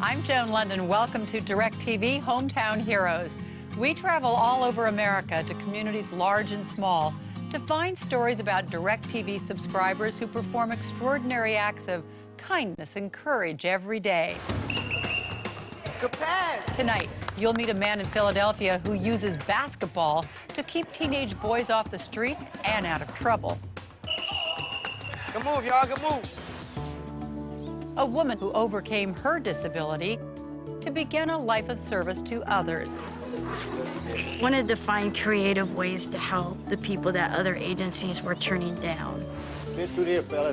I'm Joan Lunden. Welcome to DirecTV Hometown Heroes. We travel all over America to communities large and small to find stories about DirecTV subscribers who perform extraordinary acts of kindness and courage every day. Good pass. Tonight, you'll meet a man in Philadelphia who uses basketball to keep teenage boys off the streets and out of trouble. Good move, y'all. Good move. A woman who overcame her disability to begin a life of service to others. Wanted to find creative ways to help the people that other agencies were turning down.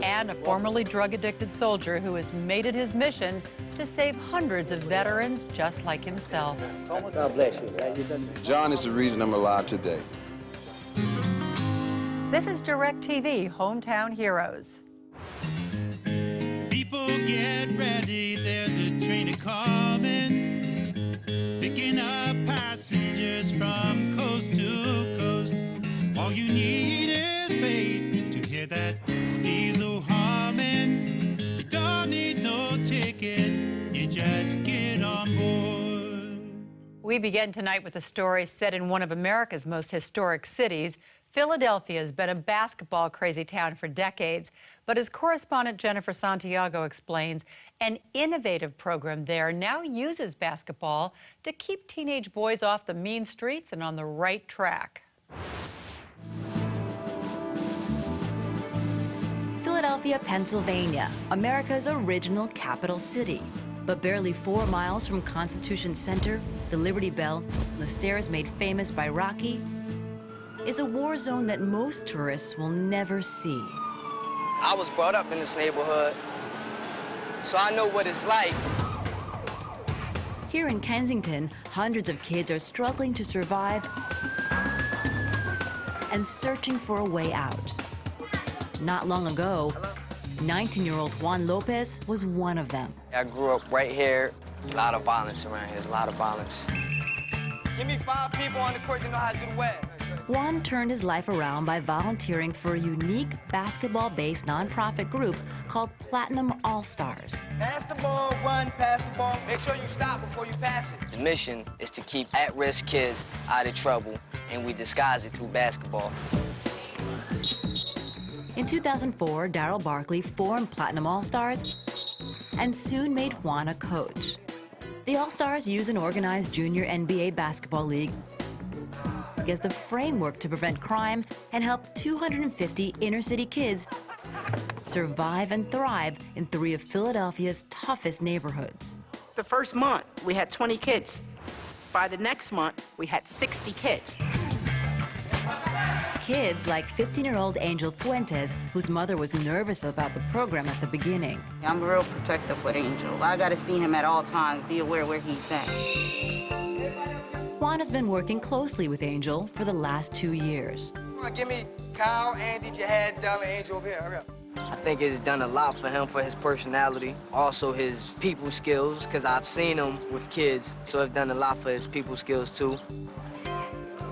And a formerly drug-addicted soldier who has made it his mission to save hundreds of veterans just like himself. God bless you. John is the reason I'm alive today. This is DirecTV Hometown Heroes. People get ready, there's a train a-coming, picking up passengers from coast to coast. All you need is faith to hear that diesel humming. You don't need no ticket, you just get on board. We begin tonight with a story set in one of America's most historic cities. Philadelphia has been a basketball-crazy town for decades, but as correspondent Jennifer Santiago explains, an innovative program there now uses basketball to keep teenage boys off the mean streets and on the right track. Philadelphia, Pennsylvania, America's original capital city. But barely 4 miles from Constitution Center, the Liberty Bell, the stairs made famous by Rocky, is a war zone that most tourists will never see. I was brought up in this neighborhood, so I know what it's like. Here in Kensington, hundreds of kids are struggling to survive and searching for a way out. Not long ago, 19-year-old Juan Lopez was one of them. I grew up right here. A lot of violence around here. There's a lot of violence. Give me 5 people on the court that know how to do the web. Juan turned his life around by volunteering for a unique basketball-based nonprofit group called Putnam All-Stars. Pass the ball, run, pass the ball. Make sure you stop before you pass it. The mission is to keep at-risk kids out of trouble, and we disguise it through basketball. In 2004, Darryl Barkley formed Putnam All-Stars and soon made Juan a coach. The All-Stars use an organized junior NBA basketball league as the framework to prevent crime and help 250 inner-city kids survive and thrive in 3 of Philadelphia's toughest neighborhoods. The first month, we had 20 kids. By the next month, we had 60 kids. Kids like 15-year-old Angel Fuentes, whose mother was nervous about the program at the beginning. I'm real protective with Angel. I gotta see him at all times, be aware where he's at. Juan has been working closely with Angel for the last 2 years. Give me Kyle, Andy, Jahad, Dell, and Angel over here. Hurry up. I think it's done a lot for him, for his personality, also his people skills, because I've seen him with kids, so it's done a lot for his people skills, too.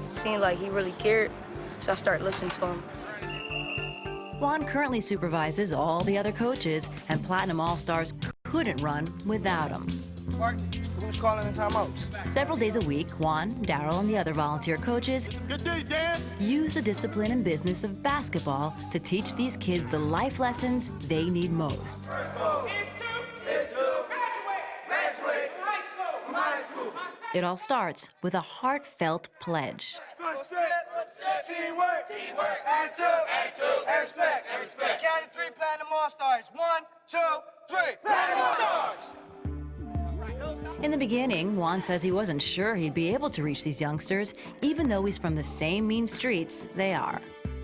It seemed like he really cared, so I started listening to him. Juan currently supervises all the other coaches, and Putnam All-Stars couldn't run without him. Who's calling in timeouts? Several days a week, Juan, Darryl, and the other volunteer coaches use the discipline and business of basketball to teach these kids the life lessons they need most. It all starts with a heartfelt pledge. Teamwork, attitude, and respect. Count to 3 Putnam All-Stars. 1, 2, 3. Putnam All-Stars! In the beginning, Juan says he wasn't sure he'd be able to reach these youngsters, even though he's from the same mean streets they are.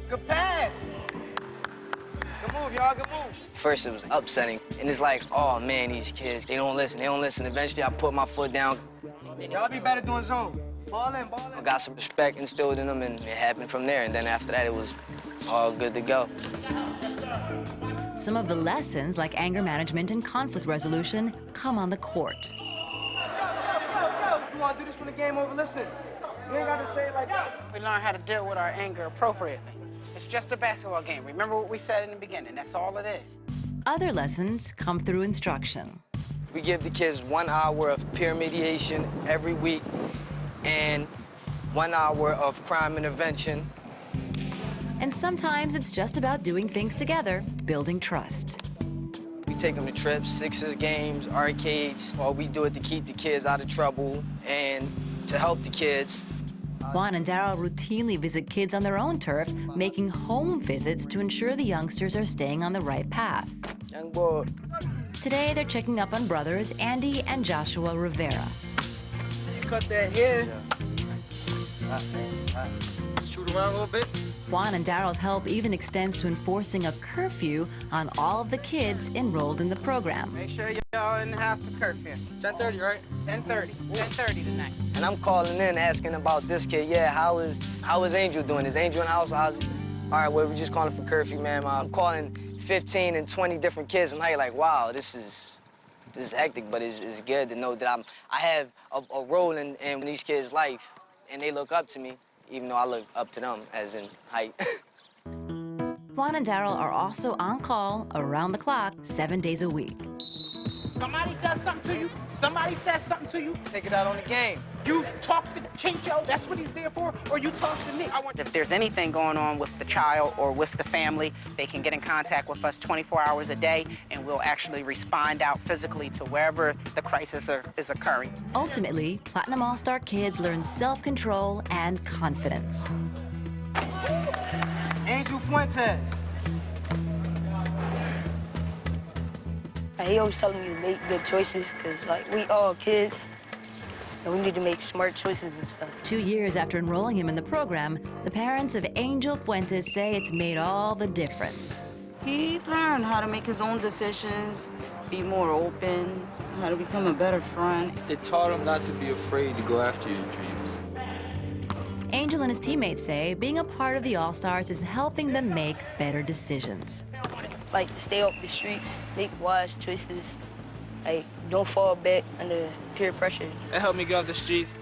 Good pass. Good move, y'all. Good move. First, it was upsetting, and it's like, oh man, these kids, they don't listen. Eventually, I put my foot down. Y'all be better doing zone. Ball in. I got some respect instilled in them, and it happened from there. And then after that, it was all good to go. Some of the lessons, like anger management and conflict resolution, come on the court. You want to do this when the game over? Listen, you ain't got to say it like that. We learn how to deal with our anger appropriately. It's just a basketball game. Remember what we said in the beginning. That's all it is. Other lessons come through instruction. We give the kids 1 hour of peer mediation every week and 1 hour of crime intervention. And sometimes it's just about doing things together, building trust. We take them to trips, Sixers games, arcades. All we do it to keep the kids out of trouble and to help the kids. Juan and Daryl routinely visit kids on their own turf, making home visits to ensure the youngsters are staying on the right path. Young boy. Today, they're checking up on brothers Andy and Joshua Rivera. Cut that hair. Shoot around a little bit. Juan and Daryl's help even extends to enforcing a curfew on all of the kids enrolled in the program. Make sure y'all in the house for curfew. 10:30, right? 10:30. 10:30 tonight. And I'm calling in asking about this kid. Yeah, how is Angel doing? Is Angel in the house? All right, well, we're just calling for curfew, man. I'm calling 15 and 20 different kids a night. Like, wow, this is hectic, but it's good to know that I have a role in these kids' life, and they look up to me, even though I look up to them, as in height. Juan and Daryl are also on call around the clock, 7 days a week. Somebody does something to you, somebody says something to you, Take it out on the game. you talk to Chincho, that's what he's there for, or you talk to me. If there's anything going on with the child or with the family, they can get in contact with us 24 hours a day, and we'll actually respond out physically to wherever the crisis is occurring. Ultimately, Platinum All-Star kids learn self-control and confidence. Angel Fuentes. He always telling me to make good choices, because, like, we all kids, and we need to make smart choices and stuff. 2 years after enrolling him in the program, the parents of Angel Fuentes say it's made all the difference. He learned how to make his own decisions, be more open, how to become a better friend. It taught him not to be afraid to go after your dreams. Angel and his teammates say being a part of the All-Stars is helping them make better decisions. Like, stay off the streets, make wise choices, like, don't fall back under peer pressure. It helped me get off the streets.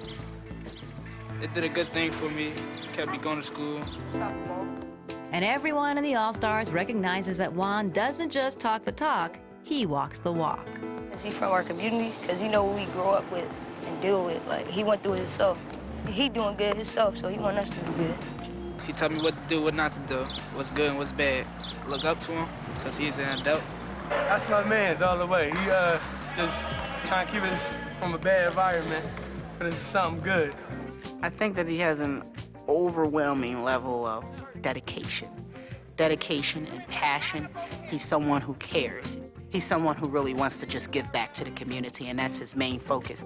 It did a good thing for me, kept me going to school. And everyone in the All-Stars recognizes that Juan doesn't just talk the talk, he walks the walk. Since he's from our community, because he know what we grow up with and deal with, like, he went through it himself. He doing good himself, so he want us to do good. He told me what to do, what not to do, what's good and what's bad. Look up to him, because he's an adult. That's my man's all the way. He just trying to keep us from a bad environment, but it's something good. I think that he has an overwhelming level of dedication and passion. He's someone who cares. He's someone who really wants to just give back to the community, and that's his main focus.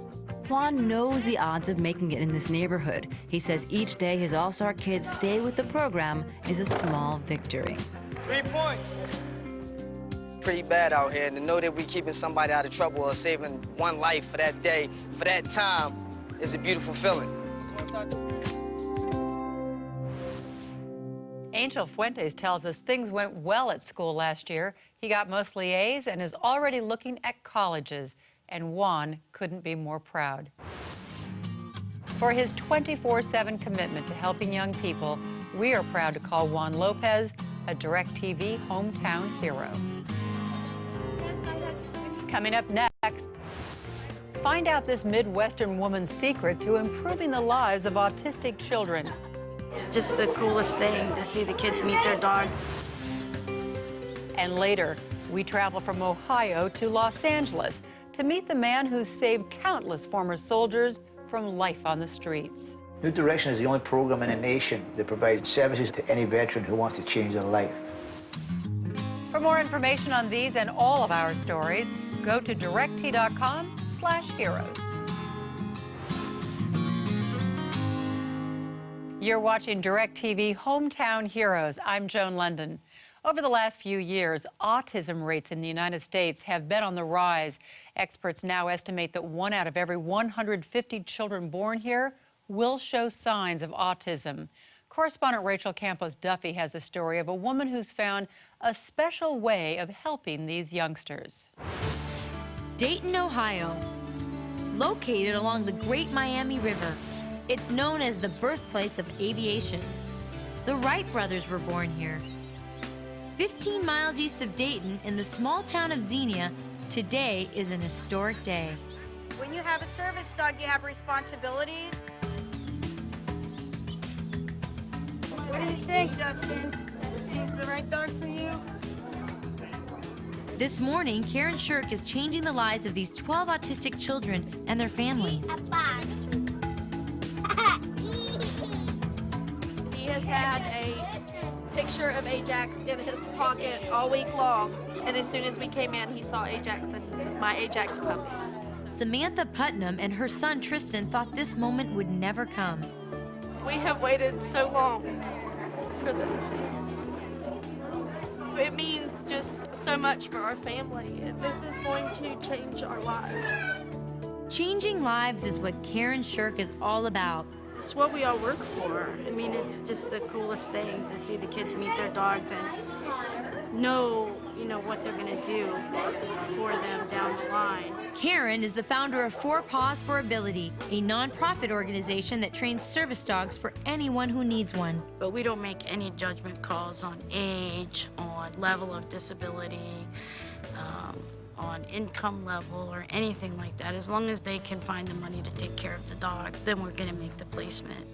Juan knows the odds of making it in this neighborhood. He says each day his All-Star kids stay with the program is a small victory. 3 points. Pretty bad out here, and to know that we're keeping somebody out of trouble or saving one life for that day, for that time, is a beautiful feeling. Angel Fuentes tells us things went well at school last year. He got mostly A's and is already looking at colleges. And Juan couldn't be more proud. For his 24/7 commitment to helping young people, we are proud to call Juan Lopez a DirecTV hometown hero. Coming up next, find out this Midwestern woman's secret to improving the lives of autistic children. It's just the coolest thing to see the kids meet their dog. And later, we travel from Ohio to Los Angeles to meet the man who's saved countless former soldiers from life on the streets. New Direction is the only program in the nation that provides services to any veteran who wants to change their life. For more information on these and all of our stories, go to directt.com/heroes. You're watching DirecTV Hometown Heroes. I'm Joan Lunden. Over the last few years, autism rates in the United States have been on the rise. Experts now estimate that 1 out of every 150 children born here will show signs of autism. Correspondent Rachel Campos Duffy has a story of a woman who's found a special way of helping these youngsters. Dayton, Ohio, located along the Great Miami River. It's known as the birthplace of aviation. The Wright brothers were born here. 15 miles east of Dayton, in the small town of Xenia, Today is an historic day. When you have a service dog, you have responsibilities. What do you think, Justin? Is he the right dog for you? This morning, Karen Shirk is changing the lives of these 12 autistic children and their families. He has had a picture of Ajax in his pocket all week long, and as soon as we came in, he saw Ajax, and this is my Ajax puppy. Samantha Putnam and her son Tristan thought this moment would never come. We have waited so long for this. It means just so much for our family. This is going to change our lives. Changing lives is what Karen Shirk is all about. It's what we all work for. I mean, it's just the coolest thing to see the kids meet their dogs and know, what they're gonna do for them down the line. Karen is the founder of Four Paws for Ability, a nonprofit organization that trains service dogs for anyone who needs one. But we don't make any judgment calls on age, on level of disability, on income level or anything like that. As long as they can find the money to take care of the dog, then we're gonna make the placement.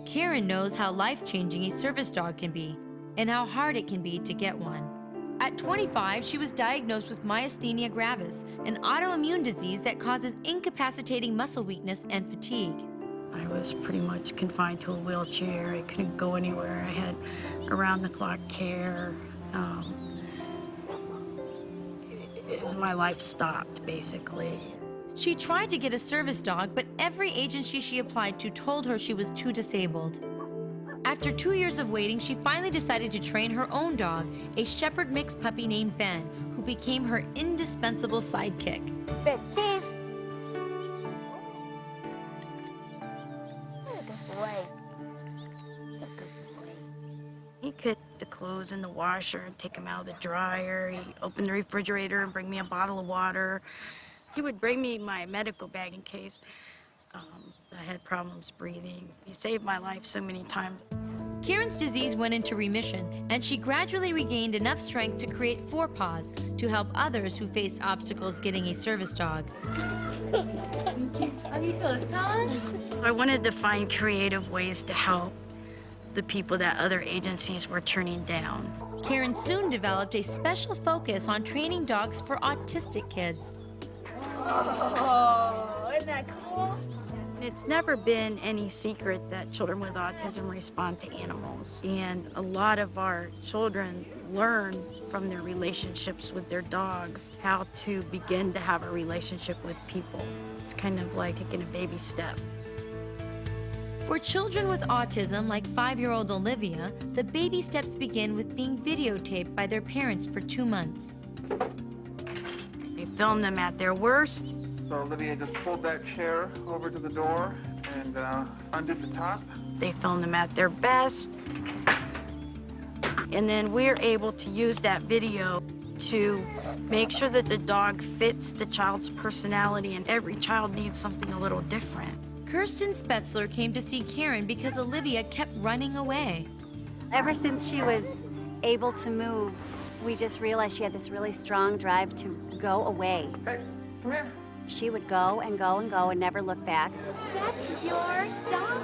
Karen knows how life-changing a service dog can be and how hard it can be to get one. At 25, she was diagnosed with myasthenia gravis, an autoimmune disease that causes incapacitating muscle weakness and fatigue. I was pretty much confined to a wheelchair. I couldn't go anywhere. I had around-the-clock care. My life stopped, basically. She tried to get a service dog, but every agency she applied to told her she was too disabled. After 2 years of waiting, she finally decided to train her own dog, a shepherd mix puppy named Ben, who became her indispensable sidekick. Ben, kiss. He could put the clothes in the washer and take them out of the dryer. He opened the refrigerator and bring me a bottle of water. He would bring me my medical bag in case I had problems breathing. He saved my life so many times. Karen's disease went into remission, and she gradually regained enough strength to create Four Paws to help others who faced obstacles getting a service dog. Are you close, Tom? I wanted to find creative ways to help the people that other agencies were turning down. Karen soon developed a special focus on training dogs for autistic kids. Oh, isn't that cool? It's never been any secret that children with autism respond to animals. And a lot of our children learn from their relationships with their dogs how to begin to have a relationship with people. It's kind of like taking a baby step. For children with autism, like 5-year-old Olivia, the baby steps begin with being videotaped by their parents for 2 months. They film them at their worst. So Olivia just pulled that chair over to the door and undid the top. They film them at their best. And then we're able to use that video to make sure that the dog fits the child's personality, and every child needs something a little different. Kirsten Spetzler came to see Karen because Olivia kept running away. Ever since she was able to move, we just realized she had this really strong drive to go away. Hey, come here. She would go and go and go and never look back. That's your dog.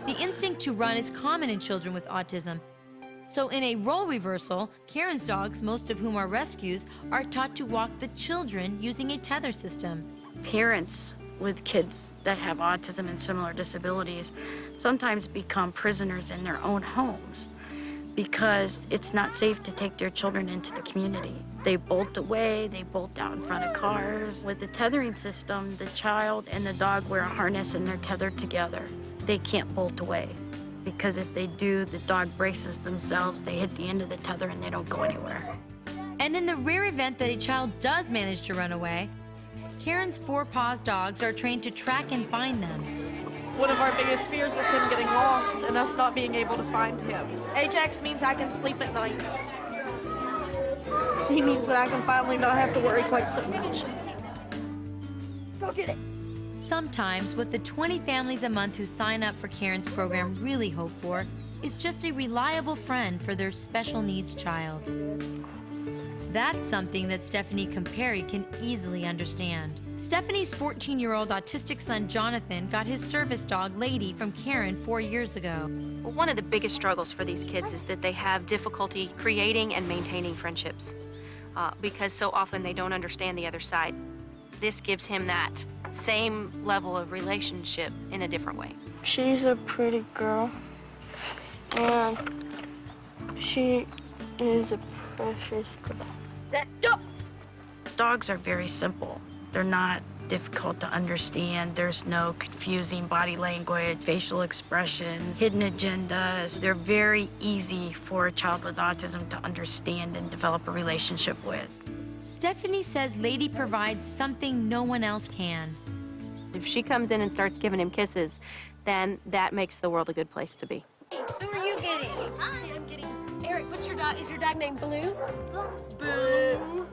The instinct to run is common in children with autism. So in a role reversal, Karen's dogs, most of whom are rescues, are taught to walk the children using a tether system. Parents with kids that have autism and similar disabilities sometimes become prisoners in their own homes because it's not safe to take their children into the community. They bolt away, they bolt out in front of cars. With the tethering system, the child and the dog wear a harness and they're tethered together. They can't bolt away because if they do, the dog braces themselves, they hit the end of the tether and they don't go anywhere. And in the rare event that a child does manage to run away, Karen's Four Paws dogs are trained to track and find them. One of our biggest fears is him getting lost and us not being able to find him. Ajax means I can sleep at night. He means that I can finally not have to worry quite so much. Go get it. Sometimes what the 20 families a month who sign up for Karen's program really hope for is just a reliable friend for their special needs child. That's something that Stephanie Camperi can easily understand. Stephanie's 14-year-old autistic son, Jonathan, got his service dog, Lady, from Karen 4 years ago. Well, one of the biggest struggles for these kids is that they have difficulty creating and maintaining friendships because so often they don't understand the other side. This gives him that same level of relationship in a different way. She's a pretty girl, and she is a precious girl. Set, go! Dogs are very simple. They're not difficult to understand. There's no confusing body language, facial expressions, hidden agendas. They're very easy for a child with autism to understand and develop a relationship with. Stephanie says Lady provides something no one else can. If she comes in and starts giving him kisses, then that makes the world a good place to be. Who are you getting? I'm getting Eric. What's your dog? Is your dog named Blue? Boo.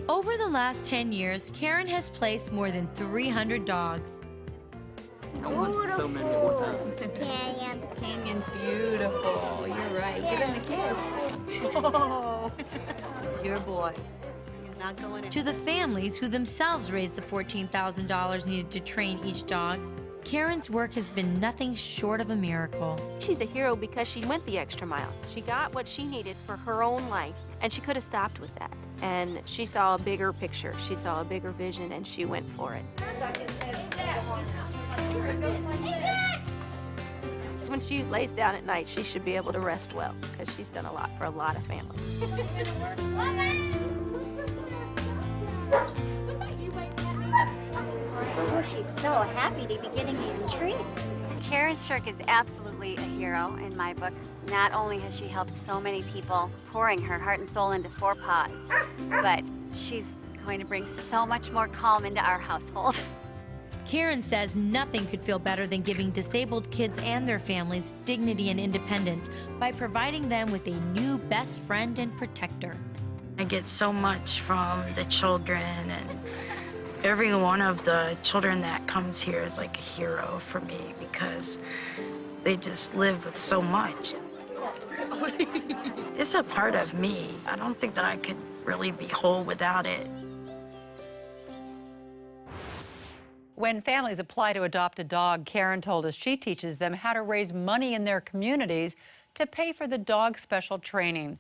Over the last 10 years, Karen has placed more than 300 dogs. So many at one time. Canyon. Canyon's beautiful. You're right. Give him a kiss. Oh, it's your boy. He's not going in. To the families who themselves raised the $14,000 needed to train each dog, Karen's work has been nothing short of a miracle. She's a hero because she went the extra mile. She got what she needed for her own life, and she could have stopped with that. And she saw a bigger picture. She saw a bigger vision, and she went for it. When she lays down at night, she should be able to rest well, because she's done a lot for a lot of families. Oh, she's so happy to be getting these treats. Karen Shirk is absolutely a hero in my book. Not only has she helped so many people, pouring her heart and soul into 4 paws, but she's going to bring so much more calm into our household. Karen says nothing could feel better than giving disabled kids and their families dignity and independence by providing them with a new best friend and protector. I get so much from the children, and every one of the children that comes here is like a hero for me because they just live with so much. It's a part of me. I don't think that I could really be whole without it. When families apply to adopt a dog, Karen told us she teaches them how to raise money in their communities to pay for the dog's special training.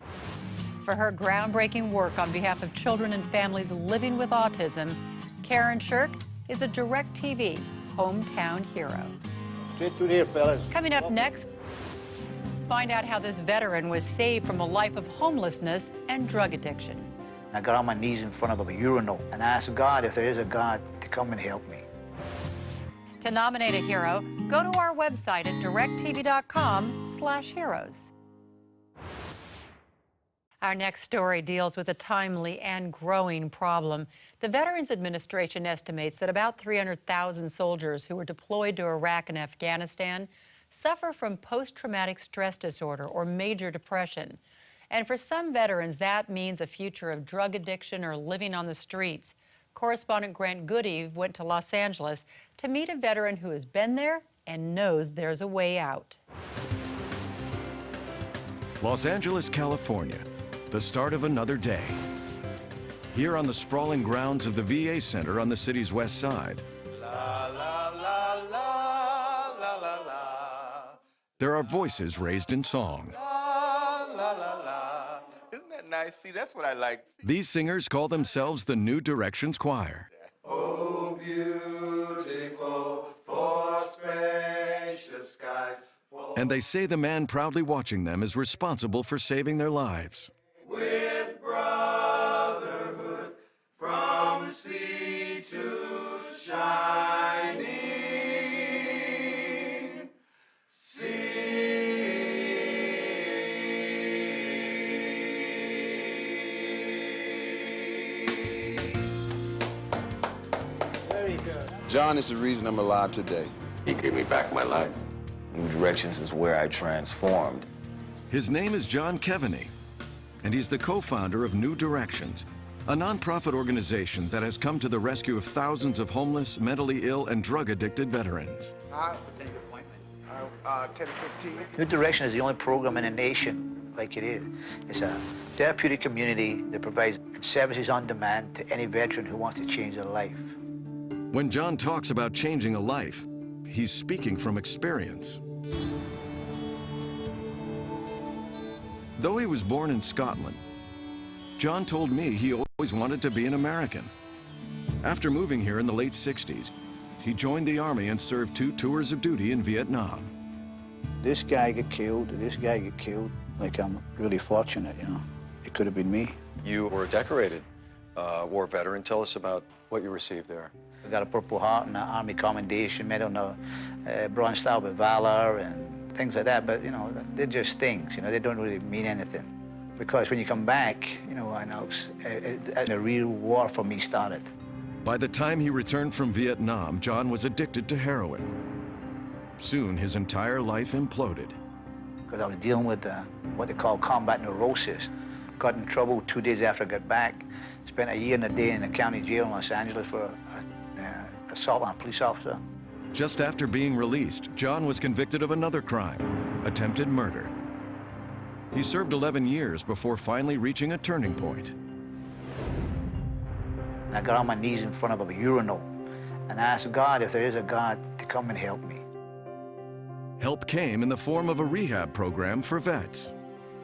For her groundbreaking work on behalf of children and families living with autism, Karen Shirk is a DirecTV hometown hero. Get through here, fellas. Coming up next, find out how this veteran was saved from a life of homelessness and drug addiction. I got on my knees in front of a urinal and I asked God, if there is a God, to come and help me. To nominate a hero, go to our website at directv.com/heroes. Our next story deals with a timely and growing problem. The Veterans Administration estimates that about 300,000 soldiers who were deployed to Iraq and Afghanistan suffer from post-traumatic stress disorder or major depression. And for some veterans, that means a future of drug addiction or living on the streets. Correspondent Grant Goody went to Los Angeles to meet a veteran who has been there and knows there's a way out. Los Angeles, California, the start of another day. Here on the sprawling grounds of the VA Center on the city's west side, there are voices raised in song. Isn't that nice? See, that's what I like. These singers call themselves the New Directions Choir. Oh, beautiful for spacious skies. And they say the man proudly watching them is responsible for saving their lives. With brotherhood from sea to shining sea. Very good. John is the reason I'm alive today. He gave me back my life. New Directions is where I transformed. His name is John Kevaney, and he's the co-founder of New Directions, a nonprofit organization that has come to the rescue of thousands of homeless, mentally ill, and drug-addicted veterans. I will take your appointment. 10 to 15. New Direction is the only program in the nation like it is. It's a therapeutic community that provides services on demand to any veteran who wants to change their life. When John talks about changing a life, he's speaking from experience. Though he was born in Scotland, John told me he always wanted to be an American. After moving here in the late 60s, he joined the Army and served 2 tours of duty in Vietnam. This guy get killed, this guy get killed. Like, I'm really fortunate, you know. It could have been me. You were a decorated war veteran. Tell us about what you received there. I got a Purple Heart and an Army Commendation Medal and a Bronze Star with Valor and things like that, but, you know, they're just things, you know, they don't really mean anything. Because when you come back, you know, and a real war for me started. By the time he returned from Vietnam, John was addicted to heroin. Soon, his entire life imploded. Because I was dealing with what they call combat neurosis. Got in trouble 2 days after I got back. Spent a year and a day in the county jail in Los Angeles for assault on a police officer. Just after being released, John was convicted of another crime, attempted murder. He served 11 years before finally reaching a turning point. I got on my knees in front of a urinal and asked God, if there is a God, to come and help me. Help came in the form of a rehab program for vets.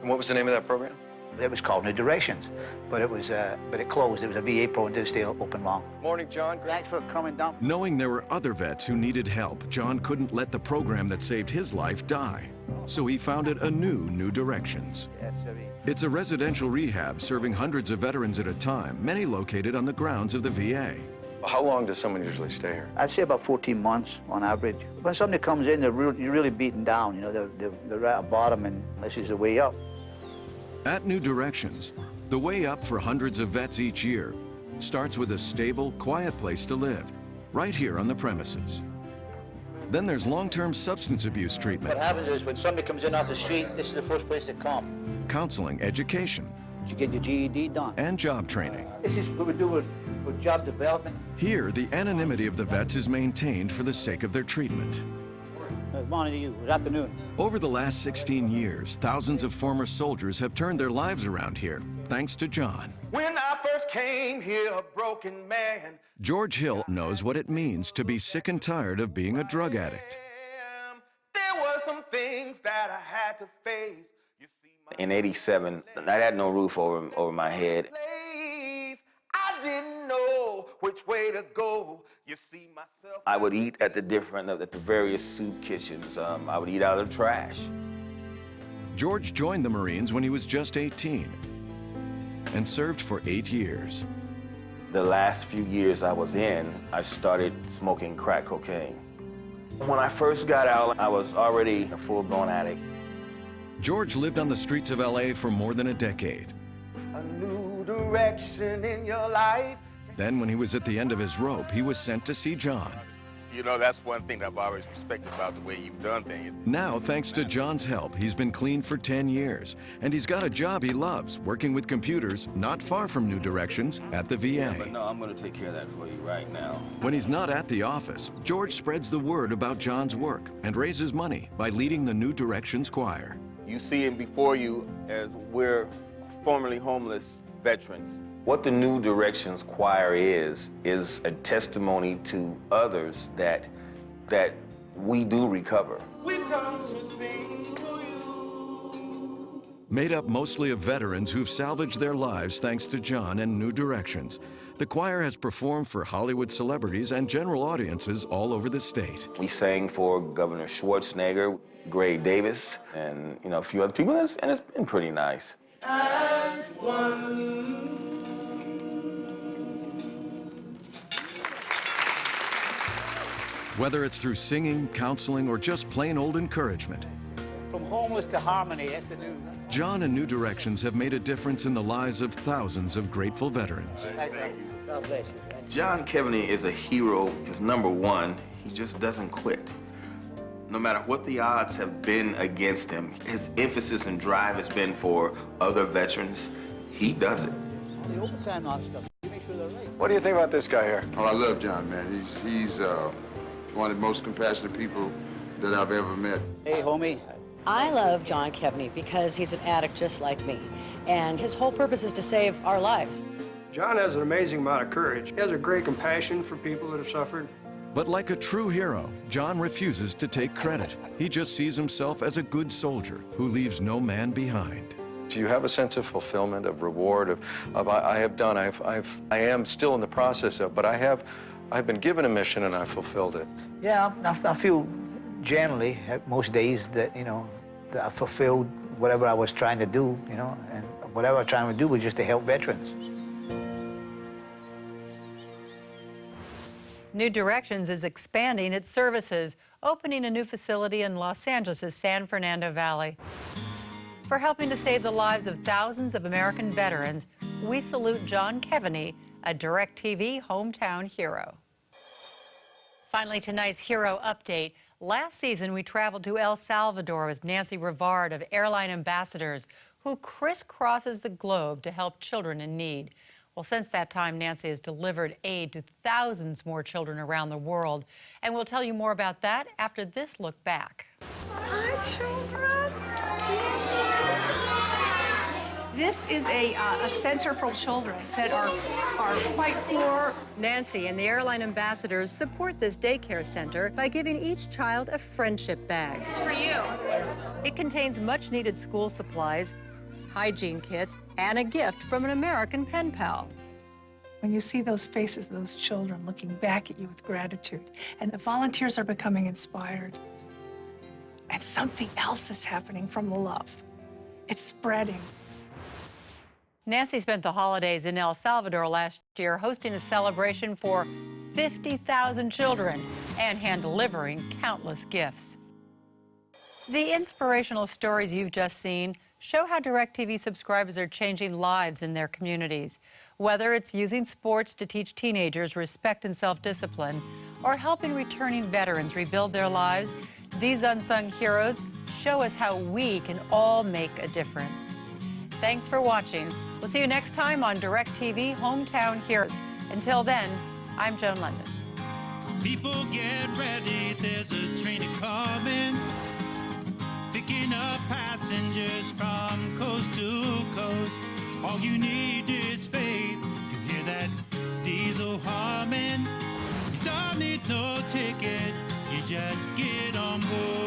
And what was the name of that program? It was called New Directions, but it closed. It was a VA program, didn't stay open long. Morning, John. Thanks for coming down. Knowing there were other vets who needed help, John couldn't let the program that saved his life die. So he founded a New Directions. Yes, sir. It's a residential rehab serving hundreds of veterans at a time, many located on the grounds of the VA. How long does someone usually stay here? I'd say about 14 months on average. When somebody comes in, you're really beaten down. You know, they're at the bottom, and this is the way up. At New Directions, the way up for hundreds of vets each year starts with a stable, quiet place to live, right here on the premises. Then there's long-term substance abuse treatment. What happens is when somebody comes in off the street, this is the first place they come. Counseling, education. You get your GED done. And job training. This is what we do with job development. Here, the anonymity of the vets is maintained for the sake of their treatment. Good morning to you. Good afternoon. Over the last 16 years, thousands of former soldiers have turned their lives around here, thanks to John. When I first came here, a broken man. George Hill knows what it means to be sick and tired of being a drug addict. There were some things that I had to face. In '87, I had no roof over my head. I didn't know which way to go. You see myself. I would eat at the various soup kitchens. I would eat out of the trash. George joined the Marines when he was just 18 and served for 8 years. The last few years I was in, I started smoking crack cocaine. When I first got out, I was already a full-blown addict. George lived on the streets of LA for more than a decade. A new direction in your life. Then, when he was at the end of his rope, he was sent to see John. You know, that's one thing that I've always respected about the way you've done things. Now, thanks to John's help, he's been clean for 10 years, and he's got a job he loves, working with computers not far from New Directions at the VA. Yeah, but no, I'm going to take care of that for you right now. When he's not at the office, George spreads the word about John's work and raises money by leading the New Directions choir. You see him before you as we're formerly homeless veterans. What the New Directions choir is a testimony to others that we do recover. We've come to sing to you. Made up mostly of veterans who've salvaged their lives thanks to John and New Directions, the choir has performed for Hollywood celebrities and general audiences all over the state. We sang for Governor Schwarzenegger, Gray Davis, and a few other people, and it's been pretty nice. As one. Whether it's through singing, counseling, or just plain old encouragement. From homeless to harmony, that's the new. John and New Directions have made a difference in the lives of thousands of grateful veterans. Thank you. God bless you. John Kevaney is a hero because, number one, he just doesn't quit. No matter what the odds have been against him, his emphasis and drive has been for other veterans. He does it. The overtime and stuff, you make sure they're right. What do you think about this guy here? Oh, I love John, man. He's one of the most compassionate people that I've ever met. Hey, homie. I love John Kevney because he's an addict just like me, and his whole purpose is to save our lives. John has an amazing amount of courage. He has a great compassion for people that have suffered. But like a true hero, John refuses to take credit. He just sees himself as a good soldier who leaves no man behind. Do you have a sense of fulfillment, of reward, of I have done, I am still in the process of, but I've been given a mission and I fulfilled it. Yeah, I feel generally, most days, that, you know, that I fulfilled whatever I was trying to do, you know, and whatever I was trying to do was just to help veterans. New Directions is expanding its services, opening a new facility in Los Angeles' San Fernando Valley. For helping to save the lives of thousands of American veterans, we salute John Kevney, a DirecTV hometown hero. Finally, tonight's hero update. Last season, we traveled to El Salvador with Nancy Rivard of Airline Ambassadors, who crisscrosses the globe to help children in need. Well, since that time, Nancy has delivered aid to thousands more children around the world. And we'll tell you more about that after this look back. Hi, children. This is a center for children that are quite poor. Nancy and the Airline Ambassadors support this daycare center by giving each child a friendship bag. This is for you. It contains much-needed school supplies, hygiene kits, and a gift from an American pen pal. When you see those faces of those children looking back at you with gratitude, and the volunteers are becoming inspired, and something else is happening from the love. It's spreading. Nancy spent the holidays in El Salvador last year hosting a celebration for 50,000 children and hand-delivering countless gifts. The inspirational stories you've just seen show how DirecTV subscribers are changing lives in their communities. Whether it's using sports to teach teenagers respect and self-discipline, or helping returning veterans rebuild their lives, these unsung heroes show us how we can all make a difference. Thanks for watching. We'll see you next time on DirecTV Hometown Heroes. Until then, I'm Joan Lunden. People get ready, there's a train coming, picking up passengers from coast to coast. All you need is faith to hear that diesel humming. You don't need no ticket, you just get on board.